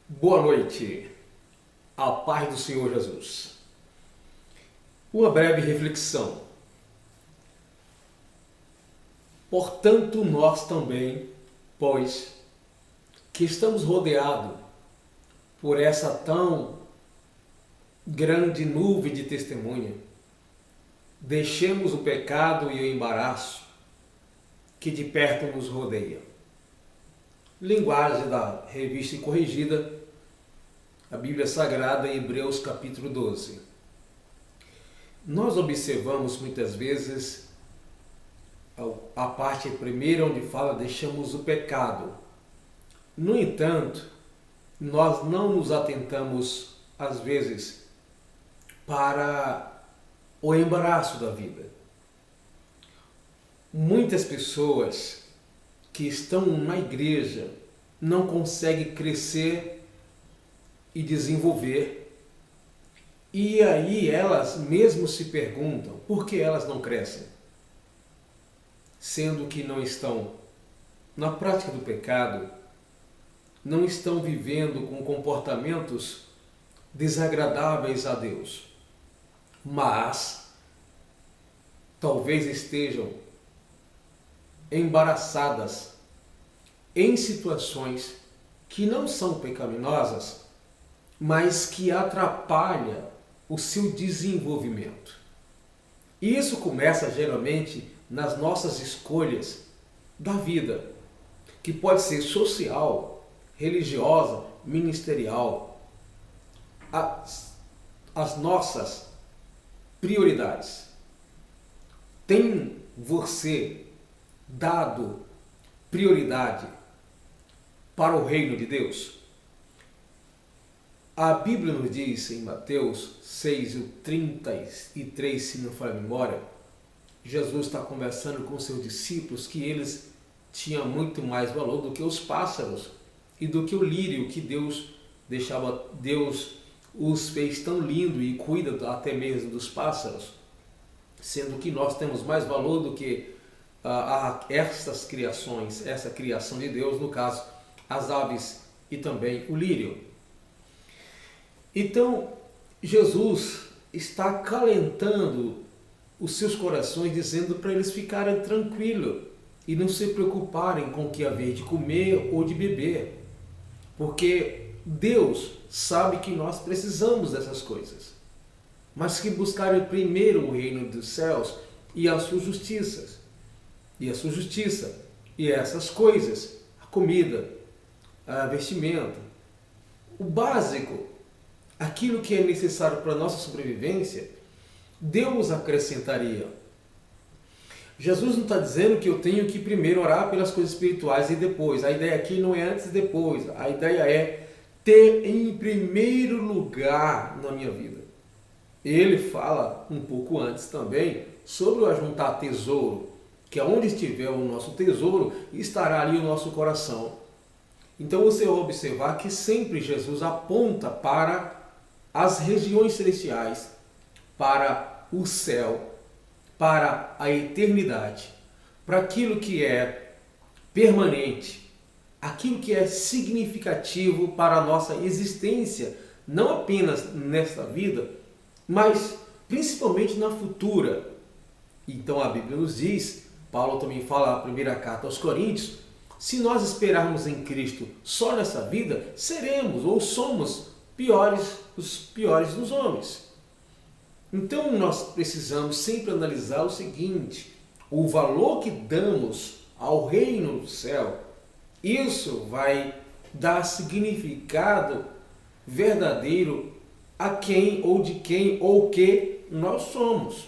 Boa noite, a paz do Senhor Jesus. Uma breve reflexão. Portanto, nós também, pois que estamos rodeados por essa tão grande nuvem de testemunha, deixemos o pecado e o embaraço que de perto nos rodeia. Linguagem da Revista e Corrigida, a Bíblia Sagrada em Hebreus capítulo 12. Nós observamos muitas vezes a parte primeira onde fala deixamos o pecado. No entanto, nós não nos atentamos às vezes para o embaraço da vida. Muitas pessoas que estão na igreja não conseguem crescer e desenvolver. E aí elas mesmo se perguntam por que elas não crescem, sendo que não estão na prática do pecado, não estão vivendo com comportamentos desagradáveis a Deus, mas talvez estejam embaraçadas em situações que não são pecaminosas, mas que atrapalham o seu desenvolvimento. E isso começa geralmente nas nossas escolhas da vida, que pode ser social, religiosa, ministerial, as nossas prioridades. Tem você dado prioridade para o reino de Deus? A Bíblia nos diz em Mateus 6:33, se não for a memória, Jesus está conversando com seus discípulos que eles tinham muito mais valor do que os pássaros e do que o lírio que Deus os fez tão lindo e cuida até mesmo dos pássaros, sendo que nós temos mais valor do que essas criações, essa criação de Deus, no caso, as aves e também o lírio. Então, Jesus está acalentando os seus corações, dizendo para eles ficarem tranquilos e não se preocuparem com o que haver de comer ou de beber, porque Deus sabe que nós precisamos dessas coisas, mas que buscarem primeiro o reino dos céus e a sua justiça. E essas coisas, a comida, a vestimenta, o básico, aquilo que é necessário para a nossa sobrevivência, Deus acrescentaria. Jesus não está dizendo que eu tenho que primeiro orar pelas coisas espirituais e depois. A ideia aqui não é antes e depois. A ideia é ter em primeiro lugar na minha vida. Ele fala um pouco antes também sobre o ajuntar tesouro, que aonde estiver o nosso tesouro, estará ali o nosso coração. Então você vai observar que sempre Jesus aponta para as regiões celestiais, para o céu, para a eternidade, para aquilo que é permanente, aquilo que é significativo para a nossa existência, não apenas nesta vida, mas principalmente na futura. Então a Bíblia nos diz, Paulo também fala na primeira carta aos Coríntios, se nós esperarmos em Cristo só nessa vida, seremos ou somos os piores dos homens. Então nós precisamos sempre analisar o seguinte, o valor que damos ao reino do céu, isso vai dar significado verdadeiro a quem ou de quem ou que nós somos.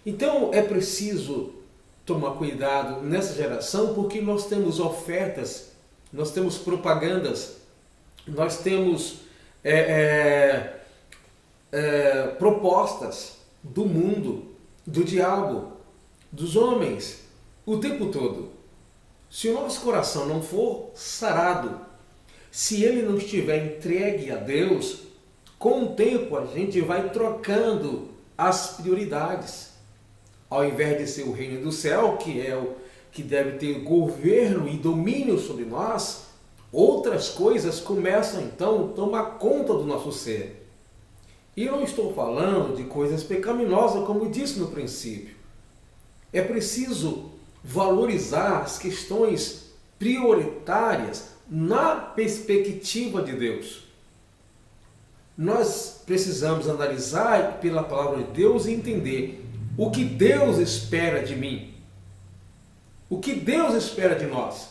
Então é preciso tomar cuidado nessa geração, porque nós temos ofertas, nós temos propagandas, nós temos propostas do mundo, do diabo, dos homens, o tempo todo. Se o nosso coração não for sarado, se ele não estiver entregue a Deus, com o tempo a gente vai trocando as prioridades. Ao invés de ser o reino do céu, que é o que deve ter governo e domínio sobre nós, outras coisas começam então a tomar conta do nosso ser. E eu não estou falando de coisas pecaminosas, como eu disse no princípio. É preciso valorizar as questões prioritárias na perspectiva de Deus. Nós precisamos analisar pela palavra de Deus e entender o que Deus espera de mim. O que Deus espera de nós.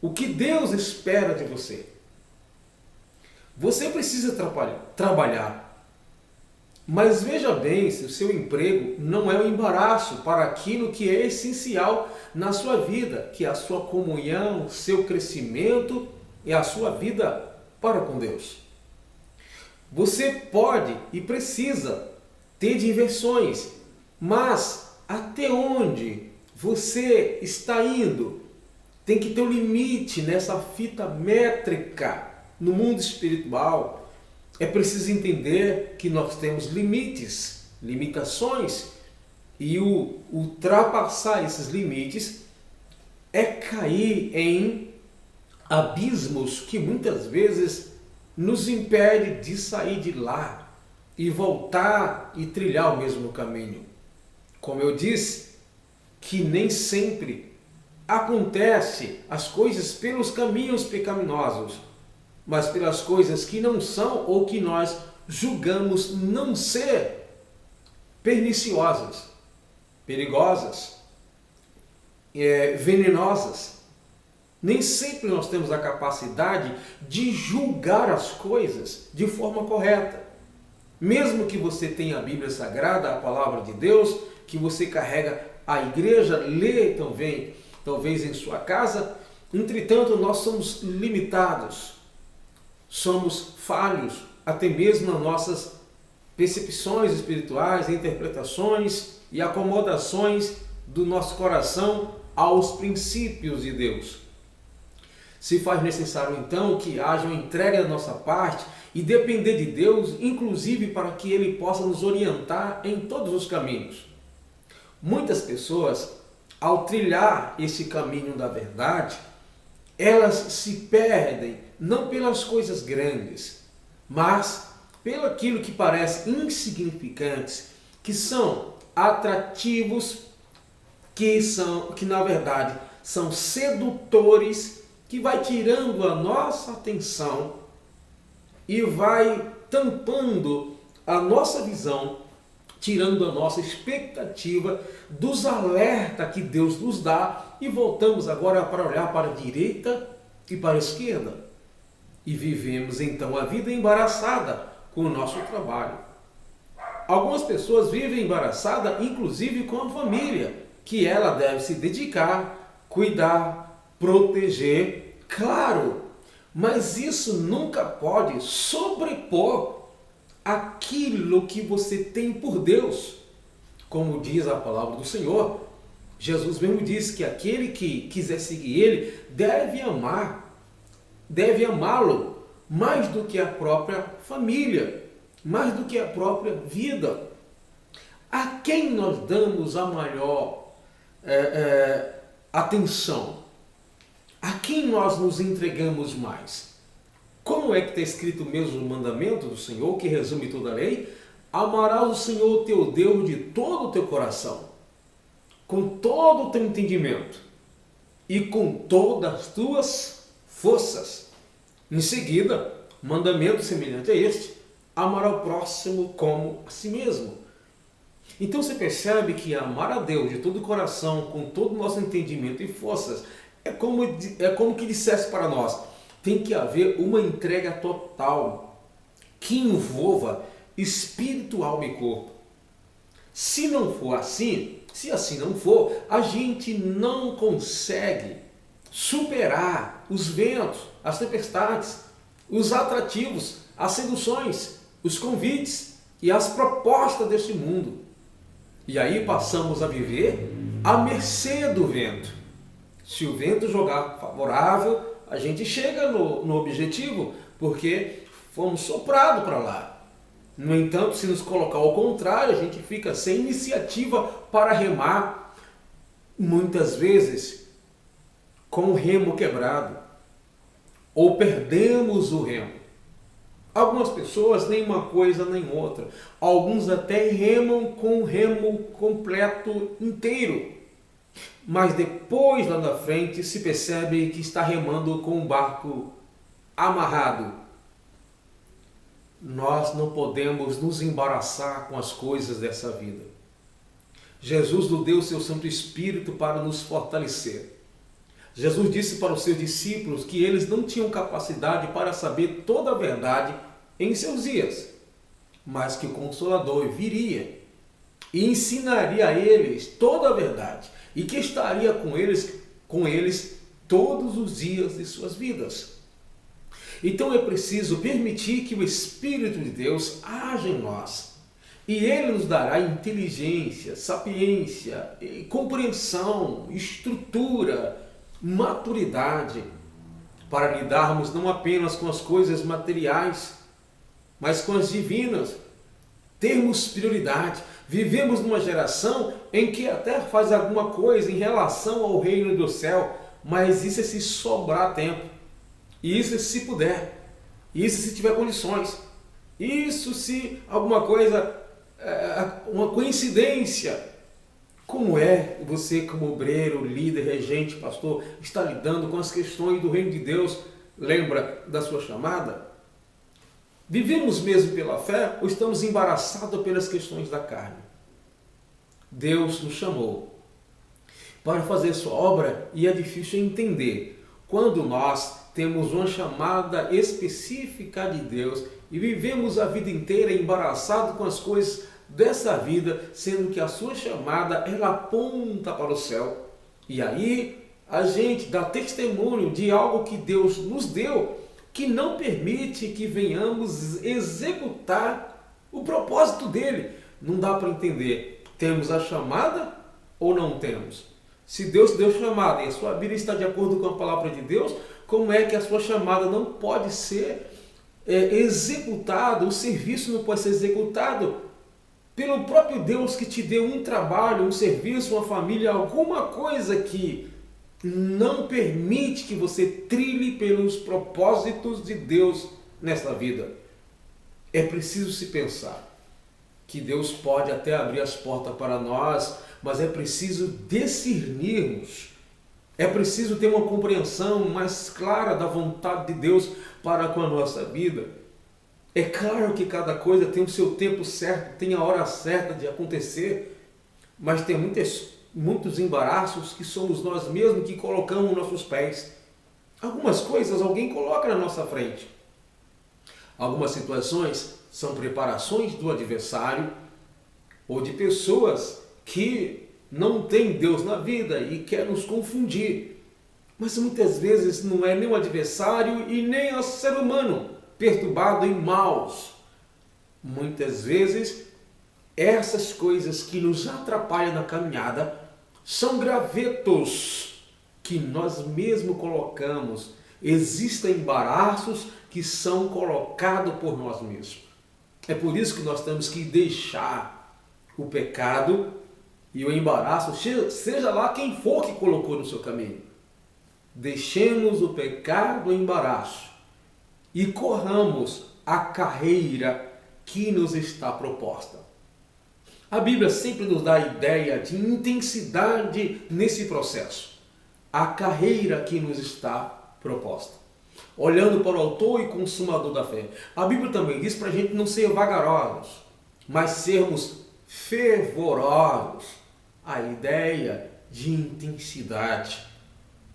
O que Deus espera de você. Você precisa trabalhar. Mas veja bem se o seu emprego não é um embaraço para aquilo que é essencial na sua vida, que é a sua comunhão, o seu crescimento e a sua vida para com Deus. Você pode e precisa ter diversões, mas até onde você está indo? Tem que ter um limite nessa fita métrica no mundo espiritual. É preciso entender que nós temos limites, limitações, e o ultrapassar esses limites é cair em abismos que muitas vezes nos impede de sair de lá e voltar e trilhar o mesmo caminho. Como eu disse, que nem sempre acontece as coisas pelos caminhos pecaminosos, mas pelas coisas que não são ou que nós julgamos não ser perniciosas, perigosas, venenosas. Nem sempre nós temos a capacidade de julgar as coisas de forma correta. Mesmo que você tenha a Bíblia Sagrada, a Palavra de Deus, que você carrega a igreja, lê também, talvez em sua casa, entretanto nós somos limitados. Somos falhos, até mesmo nas nossas percepções espirituais, interpretações e acomodações do nosso coração aos princípios de Deus. Se faz necessário então que haja uma entrega da nossa parte e depender de Deus, inclusive para que Ele possa nos orientar em todos os caminhos. Muitas pessoas, ao trilhar esse caminho da verdade, elas se perdem não pelas coisas grandes, mas pelo aquilo que parece insignificantes, que são atrativos, que na verdade são sedutores, que vai tirando a nossa atenção e vai tampando a nossa visão, tirando a nossa expectativa dos alertas que Deus nos dá, e voltamos agora para olhar para a direita e para a esquerda. E vivemos então a vida embaraçada com o nosso trabalho. Algumas pessoas vivem embaraçada, inclusive com a família, que ela deve se dedicar, cuidar, proteger, claro, mas isso nunca pode sobrepor aquilo que você tem por Deus. Como diz a palavra do Senhor, Jesus mesmo disse que aquele que quiser seguir Ele deve amá-lo mais do que a própria família, mais do que a própria vida. A quem nós damos a maior atenção? A quem nós nos entregamos mais? Como é que está escrito mesmo no mandamento do Senhor, que resume toda a lei? Amarás o Senhor teu Deus de todo o teu coração, com todo o teu entendimento e com todas as tuas forças. Em seguida, mandamento semelhante a este: amar ao próximo como a si mesmo. Então você percebe que amar a Deus de todo o coração, com todo o nosso entendimento e forças, é como que dissesse para nós: tem que haver uma entrega total que envolva espírito, alma e corpo. Se não for assim, se assim não for, a gente não consegue superar os ventos, as tempestades, os atrativos, as seduções, os convites e as propostas deste mundo. E aí passamos a viver à mercê do vento. Se o vento jogar favorável, a gente chega no objetivo, porque fomos soprados para lá. No entanto, se nos colocar ao contrário, a gente fica sem iniciativa para remar, muitas vezes com o remo quebrado. ou perdemos o remo. Algumas pessoas nem uma coisa nem outra. Alguns até remam com o remo completo inteiro. Mas depois, lá na frente, se percebe que está remando com o barco amarrado. Nós não podemos nos embaraçar com as coisas dessa vida. Jesus nos deu o seu Santo Espírito para nos fortalecer. Jesus disse para os seus discípulos que eles não tinham capacidade para saber toda a verdade em seus dias, mas que o Consolador viria e ensinaria a eles toda a verdade e que estaria com eles todos os dias de suas vidas. Então é preciso permitir que o Espírito de Deus haja em nós. E Ele nos dará inteligência, sapiência, compreensão, estrutura, maturidade para lidarmos não apenas com as coisas materiais, mas com as divinas. Termos prioridade. Vivemos numa geração em que até faz alguma coisa em relação ao reino do céu, mas isso é se sobrar tempo. Isso se puder. Isso se tiver condições. Isso se alguma coisa, uma coincidência. Como é você, como obreiro, líder, regente, pastor, está lidando com as questões do reino de Deus? Lembra da sua chamada? Vivemos mesmo pela fé ou estamos embaraçados pelas questões da carne? Deus nos chamou para fazer sua obra e é difícil entender quando nós temos uma chamada específica de Deus e vivemos a vida inteira embaraçados com as coisas dessa vida, sendo que a sua chamada ela aponta para o céu. E aí a gente dá testemunho de algo que Deus nos deu, que não permite que venhamos executar o propósito dele. Não dá para entender, temos a chamada ou não temos? Se Deus deu chamada e a sua vida está de acordo com a palavra de Deus, como é que a sua chamada não pode ser executada, o serviço não pode ser executado pelo próprio Deus que te deu um trabalho, um serviço, uma família, alguma coisa que não permite que você trilhe pelos propósitos de Deus nessa vida? É preciso se pensar que Deus pode até abrir as portas para nós, mas é preciso discernirmos. É preciso ter uma compreensão mais clara da vontade de Deus para com a nossa vida. É claro que cada coisa tem o seu tempo certo, tem a hora certa de acontecer, mas tem muitos embaraços que somos nós mesmos que colocamos nos nossos pés. Algumas coisas alguém coloca na nossa frente. Algumas situações são preparações do adversário ou de pessoas que não têm Deus na vida e querem nos confundir. Mas muitas vezes não é nem o adversário e nem o ser humano perturbado em maus. Muitas vezes essas coisas que nos atrapalham na caminhada são gravetos que nós mesmos colocamos. Existem embaraços que são colocados por nós mesmos. É por isso que nós temos que deixar o pecado e o embaraço, seja lá quem for que colocou no seu caminho. Deixemos o pecado e o embaraço e corramos a carreira que nos está proposta. A Bíblia sempre nos dá a ideia de intensidade nesse processo. A carreira que nos está proposta. Olhando para o autor e consumador da fé. A Bíblia também diz para a gente não ser vagarosos, mas sermos fervorosos. A ideia de intensidade.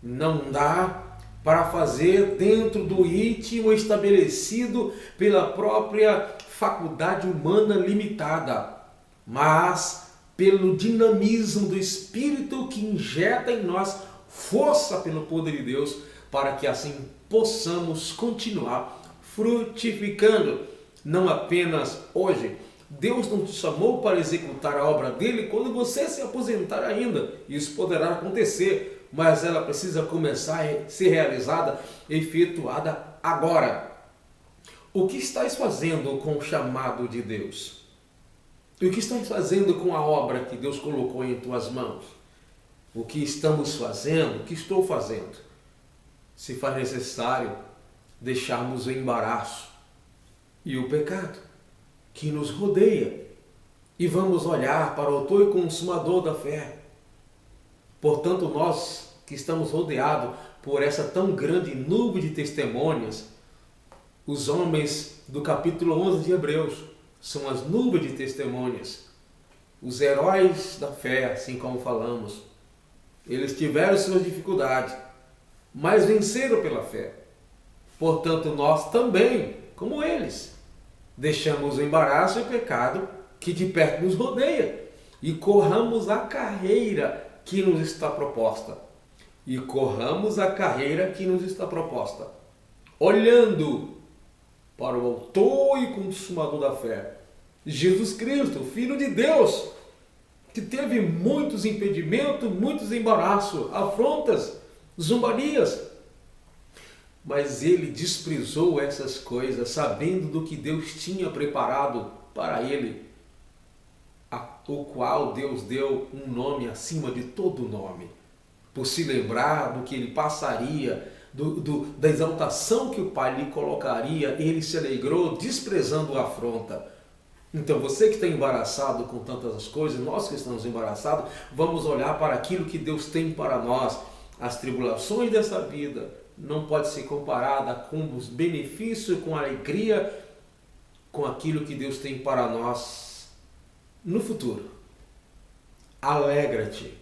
Não dá para fazer dentro do ritmo estabelecido pela própria faculdade humana limitada, mas pelo dinamismo do Espírito que injeta em nós força pelo poder de Deus, para que assim possamos continuar frutificando, não apenas hoje. Deus não te chamou para executar a obra dele quando você se aposentar ainda. Isso poderá acontecer, mas ela precisa começar a ser realizada, efetuada agora. O que estás fazendo com o chamado de Deus? E o que estás fazendo com a obra que Deus colocou em tuas mãos? O que estamos fazendo? O que estou fazendo? Se faz necessário, deixarmos o embaraço e o pecado que nos rodeia e vamos olhar para o autor e consumador da fé. Portanto, nós que estamos rodeados por essa tão grande nuvem de testemunhas, os homens do capítulo 11 de Hebreus são as nuvens de testemunhas, os heróis da fé, assim como falamos. Eles tiveram suas dificuldades, mas venceram pela fé. Portanto, nós também, como eles, deixamos o embaraço e o pecado que de perto nos rodeia e corramos a carreira que nos está proposta. E corramos a carreira que nos está proposta, olhando para o autor e consumador da fé, Jesus Cristo, Filho de Deus, que teve muitos impedimentos, muitos embaraços, afrontas, zombarias, mas ele desprezou essas coisas, sabendo do que Deus tinha preparado para ele, o qual Deus deu um nome acima de todo nome, por se lembrar do que ele passaria, da exaltação que o Pai lhe colocaria, ele se alegrou, desprezando a afronta. Então, você que está embaraçado com tantas coisas, nós que estamos embaraçados, vamos olhar para aquilo que Deus tem para nós. As tribulações dessa vida não pode ser comparada com os benefícios, com a alegria, com aquilo que Deus tem para nós no futuro. Alegra-te.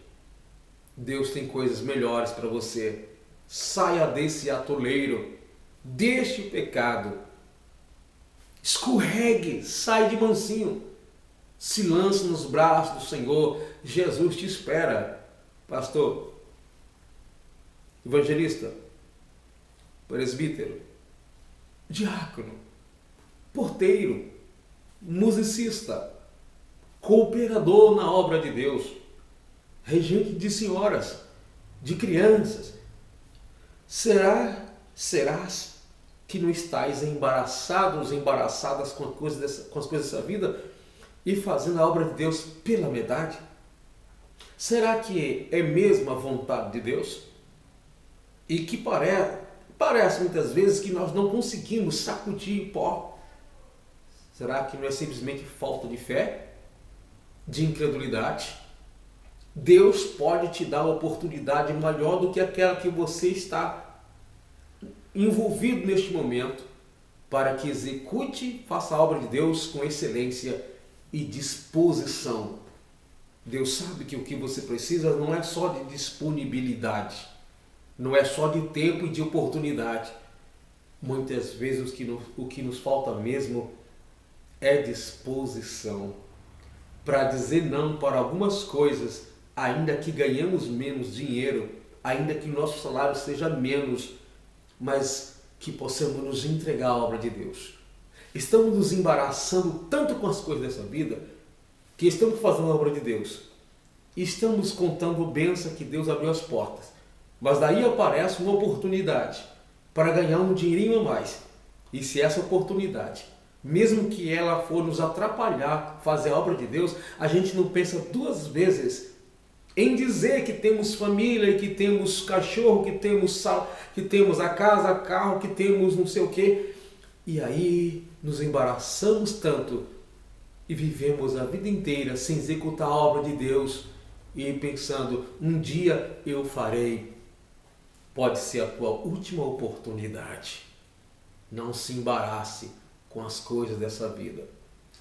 Deus tem coisas melhores para você. Saia desse atoleiro, deixe o pecado, escorregue, sai de mansinho, se lance nos braços do Senhor. Jesus te espera. Pastor, evangelista, presbítero, diácono, porteiro, musicista, cooperador na obra de Deus, regente de senhoras, de crianças. Serás que não estáis embaraçados, embaraçadas com as coisas dessa vida e fazendo a obra de Deus pela metade? Será que é mesmo a vontade de Deus? E que parece muitas vezes que nós não conseguimos sacudir em pó. Será que não é simplesmente falta de fé? De incredulidade? Deus pode te dar uma oportunidade maior do que aquela que você está envolvido neste momento, para que execute, faça a obra de Deus com excelência e disposição. Deus sabe que o que você precisa não é só de disponibilidade, não é só de tempo e de oportunidade. Muitas vezes o que nos falta mesmo é disposição para dizer não para algumas coisas, ainda que ganhamos menos dinheiro, ainda que nosso salário seja menos, mas que possamos nos entregar à obra de Deus. Estamos nos embaraçando tanto com as coisas dessa vida, que estamos fazendo a obra de Deus. Estamos contando bênção que Deus abriu as portas. Mas daí aparece uma oportunidade para ganhar um dinheirinho a mais. E se essa oportunidade, mesmo que ela for nos atrapalhar fazer a obra de Deus, a gente não pensa duas vezes em dizer que temos família, que temos cachorro, que temos a casa, carro, que temos não sei o quê. E aí nos embaraçamos tanto e vivemos a vida inteira sem executar a obra de Deus e pensando, um dia eu farei. Pode ser a tua última oportunidade. Não se embarace com as coisas dessa vida.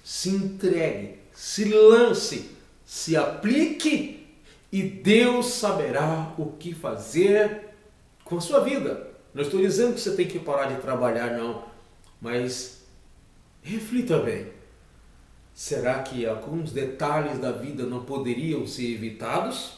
Se entregue, se lance, se aplique e Deus saberá o que fazer com a sua vida. Não estou dizendo que você tem que parar de trabalhar, não. Mas reflita bem. Será que alguns detalhes da vida não poderiam ser evitados?